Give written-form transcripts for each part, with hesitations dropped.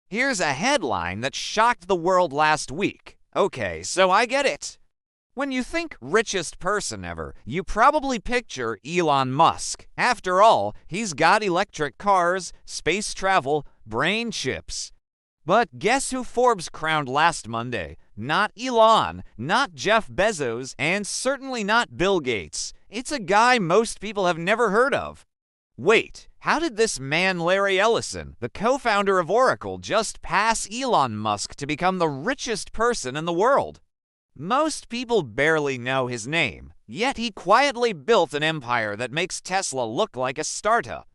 Here's a headline that shocked the world last week. Okay, so I get it. When you think richest person ever, you probably picture Elon Musk. After all, he's got electric cars, space travel, brain chips. But guess who Forbes crowned last Monday? Not Elon, not Jeff Bezos, and certainly not Bill Gates. It's a guy most people have never heard of. Wait, how did this man Larry Ellison, the co-founder of Oracle, just pass Elon Musk to become the richest person in the world? Most people barely know his name, yet he quietly built an empire that makes Tesla look like a startup.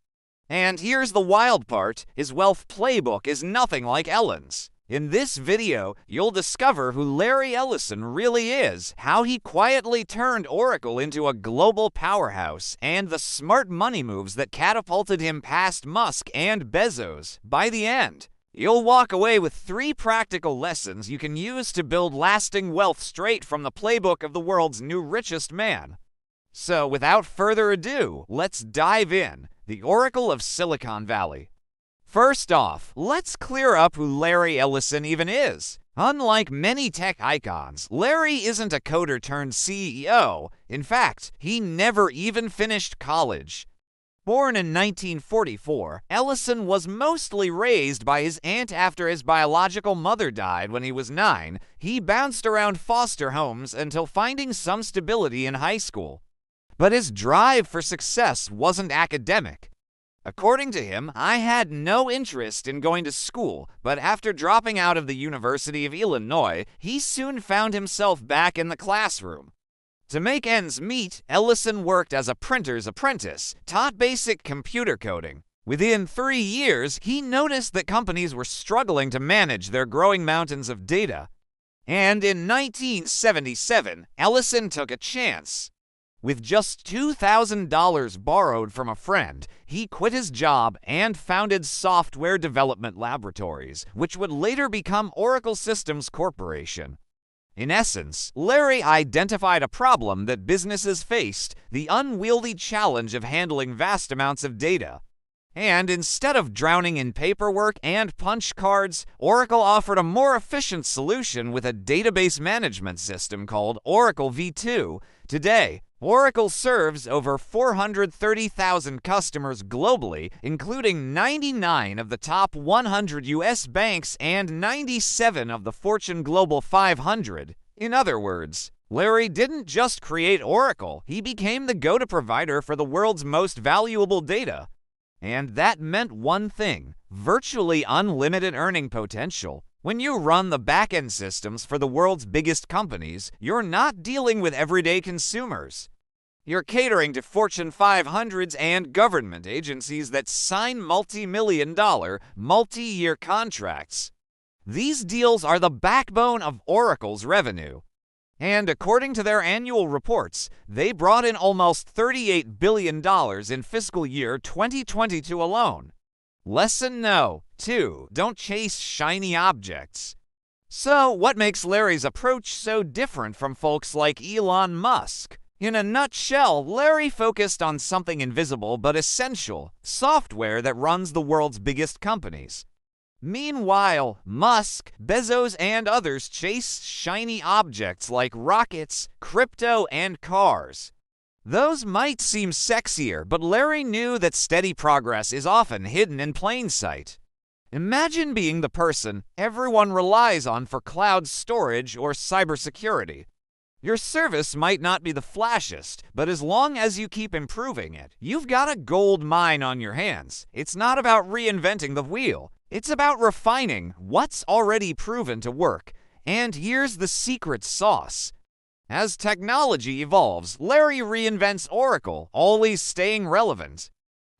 And here's the wild part, his wealth playbook is nothing like Elon's. In this video, you'll discover who Larry Ellison really is, how he quietly turned Oracle into a global powerhouse, and the smart money moves that catapulted him past Musk and Bezos. By the end, you'll walk away with 3 practical lessons you can use to build lasting wealth straight from the playbook of the world's new richest man. So without further ado, let's dive in. The Oracle of Silicon Valley. First off, let's clear up who Larry Ellison even is. Unlike many tech icons, Larry isn't a coder turned CEO. In fact, he never even finished college. Born in 1944, Ellison was mostly raised by his aunt after his biological mother died when he was 9. He bounced around foster homes until finding some stability in high school. But his drive for success wasn't academic. According to him, I had no interest in going to school, but after dropping out of the University of Illinois, he soon found himself back in the classroom. To make ends meet, Ellison worked as a printer's apprentice, taught basic computer coding. Within 3 years, he noticed that companies were struggling to manage their growing mountains of data. And in 1977, Ellison took a chance. With just $2,000 borrowed from a friend, he quit his job and founded Software Development Laboratories, which would later become Oracle Systems Corporation. In essence, Larry identified a problem that businesses faced, the unwieldy challenge of handling vast amounts of data. And instead of drowning in paperwork and punch cards, Oracle offered a more efficient solution with a database management system called Oracle V2. Today, Oracle serves over 430,000 customers globally, including 99 of the top 100 U.S. banks and 97 of the Fortune Global 500. In other words, Larry didn't just create Oracle, he became the go-to provider for the world's most valuable data. And that meant one thing: virtually unlimited earning potential. When you run the back-end systems for the world's biggest companies, you're not dealing with everyday consumers. You're catering to Fortune 500s and government agencies that sign multi-million-dollar, multi-year contracts. These deals are the backbone of Oracle's revenue. And according to their annual reports, they brought in almost $38 billion in fiscal year 2022 alone. Lesson no. 2. Don't chase shiny objects. So, what makes Larry's approach so different from folks like Elon Musk? In a nutshell, Larry focused on something invisible but essential: software that runs the world's biggest companies. Meanwhile, Musk, Bezos, and others chase shiny objects like rockets, crypto, and cars. Those might seem sexier, but Larry knew that steady progress is often hidden in plain sight. Imagine being the person everyone relies on for cloud storage or cybersecurity. Your service might not be the flashiest, but as long as you keep improving it, you've got a gold mine on your hands. It's not about reinventing the wheel. It's about refining what's already proven to work. And here's the secret sauce. As technology evolves, Larry reinvents Oracle, always staying relevant.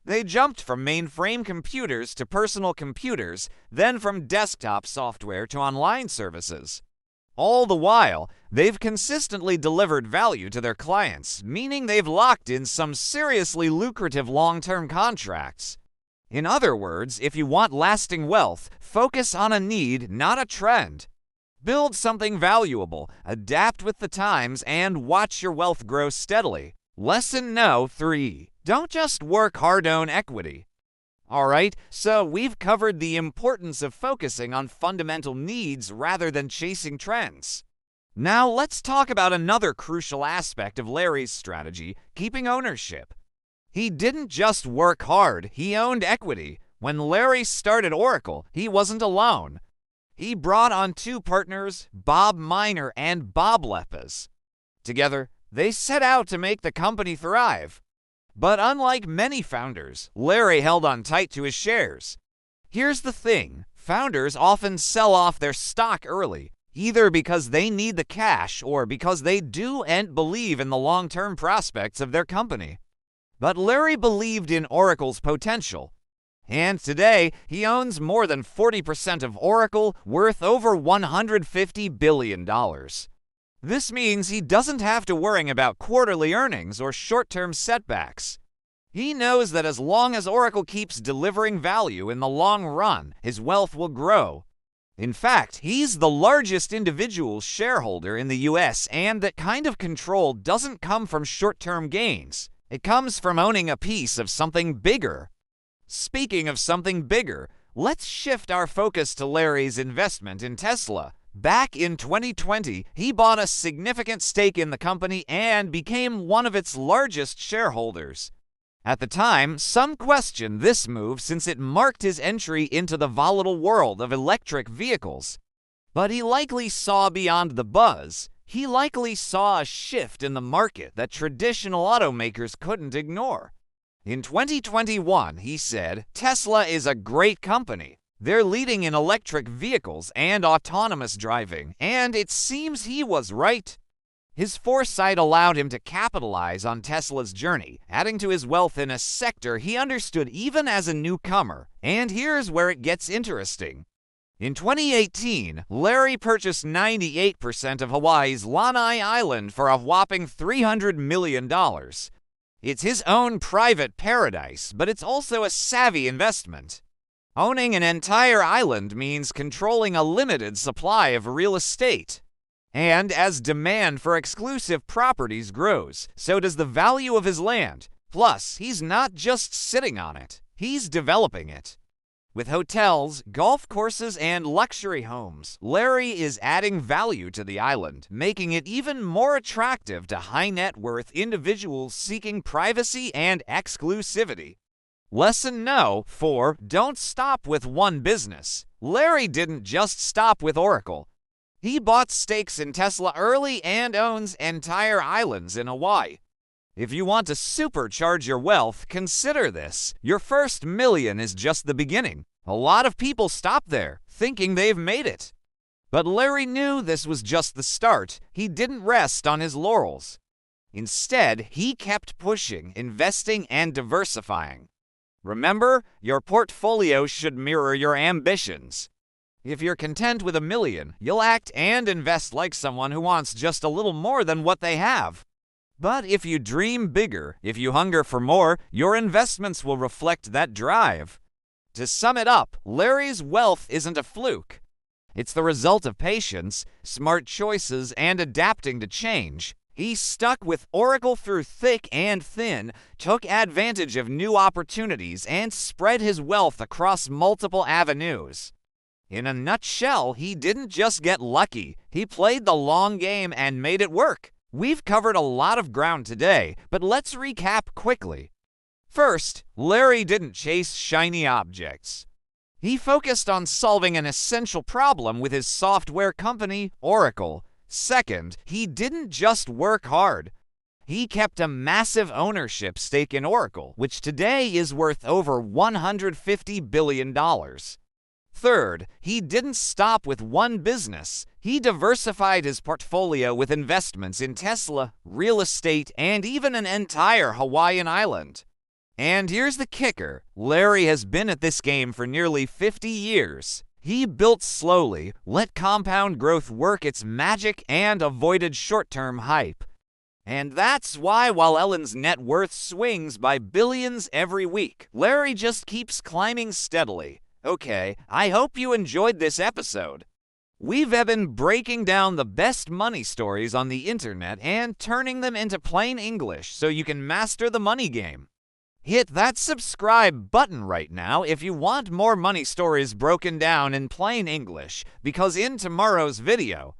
They jumped from mainframe computers to personal computers, then from desktop software to online services. All the while, they've consistently delivered value to their clients, meaning they've locked in some seriously lucrative long-term contracts. In other words, if you want lasting wealth, focus on a need, not a trend. Build something valuable, adapt with the times, and watch your wealth grow steadily. Lesson no. 3. Don't just work hard-earned equity. Alright, so we've covered the importance of focusing on fundamental needs rather than chasing trends. Now let's talk about another crucial aspect of Larry's strategy, keeping ownership. He didn't just work hard, he owned equity. When Larry started Oracle, he wasn't alone. He brought on two partners, Bob Miner and Bob Lepes. Together, they set out to make the company thrive. But unlike many founders, Larry held on tight to his shares. Here's the thing, founders often sell off their stock early, either because they need the cash or because they do and believe in the long-term prospects of their company. But Larry believed in Oracle's potential. And today, he owns more than 40% of Oracle, worth over $150 billion. This means he doesn't have to worry about quarterly earnings or short-term setbacks. He knows that as long as Oracle keeps delivering value in the long run, his wealth will grow. In fact, he's the largest individual shareholder in the US, and that kind of control doesn't come from short-term gains. It comes from owning a piece of something bigger. Speaking of something bigger, let's shift our focus to Larry's investment in Tesla. Back in 2020, he bought a significant stake in the company and became one of its largest shareholders. At the time, some questioned this move since it marked his entry into the volatile world of electric vehicles. But he likely saw beyond the buzz. He likely saw a shift in the market that traditional automakers couldn't ignore. In 2021, he said, "Tesla is a great company. They're leading in electric vehicles and autonomous driving," and it seems he was right. His foresight allowed him to capitalize on Tesla's journey, adding to his wealth in a sector he understood even as a newcomer. And here's where it gets interesting. In 2018, Larry purchased 98% of Hawaii's Lanai Island for a whopping $300 million. It's his own private paradise, but it's also a savvy investment. Owning an entire island means controlling a limited supply of real estate. And as demand for exclusive properties grows, so does the value of his land. Plus, he's not just sitting on it, he's developing it. With hotels, golf courses, and luxury homes, Larry is adding value to the island, making it even more attractive to high-net-worth individuals seeking privacy and exclusivity. Lesson No. 4. Don't stop with one business. Larry didn't just stop with Oracle. He bought stakes in Tesla early and owns entire islands in Hawaii. If you want to supercharge your wealth, consider this. Your first million is just the beginning. A lot of people stop there, thinking they've made it. But Larry knew this was just the start. He didn't rest on his laurels. Instead, he kept pushing, investing, and diversifying. Remember, your portfolio should mirror your ambitions. If you're content with $1 million, you'll act and invest like someone who wants just a little more than what they have. But if you dream bigger, if you hunger for more, your investments will reflect that drive. To sum it up, Larry's wealth isn't a fluke. It's the result of patience, smart choices, and adapting to change. He stuck with Oracle through thick and thin, took advantage of new opportunities, and spread his wealth across multiple avenues. In a nutshell, he didn't just get lucky. He played the long game and made it work. We've covered a lot of ground today, but let's recap quickly. First, Larry didn't chase shiny objects. He focused on solving an essential problem with his software company, Oracle. Second, he didn't just work hard. He kept a massive ownership stake in Oracle, which today is worth over $150 billion. Third, he didn't stop with one business. He diversified his portfolio with investments in Tesla, real estate, and even an entire Hawaiian island. And here's the kicker. Larry has been at this game for nearly 50 years. He built slowly, let compound growth work its magic, and avoided short-term hype. And that's why, while Elon's net worth swings by billions every week, Larry just keeps climbing steadily. Okay, I hope you enjoyed this episode. We've been breaking down the best money stories on the internet and turning them into plain English so you can master the money game. Hit that subscribe button right now if you want more money stories broken down in plain English, because in tomorrow's video,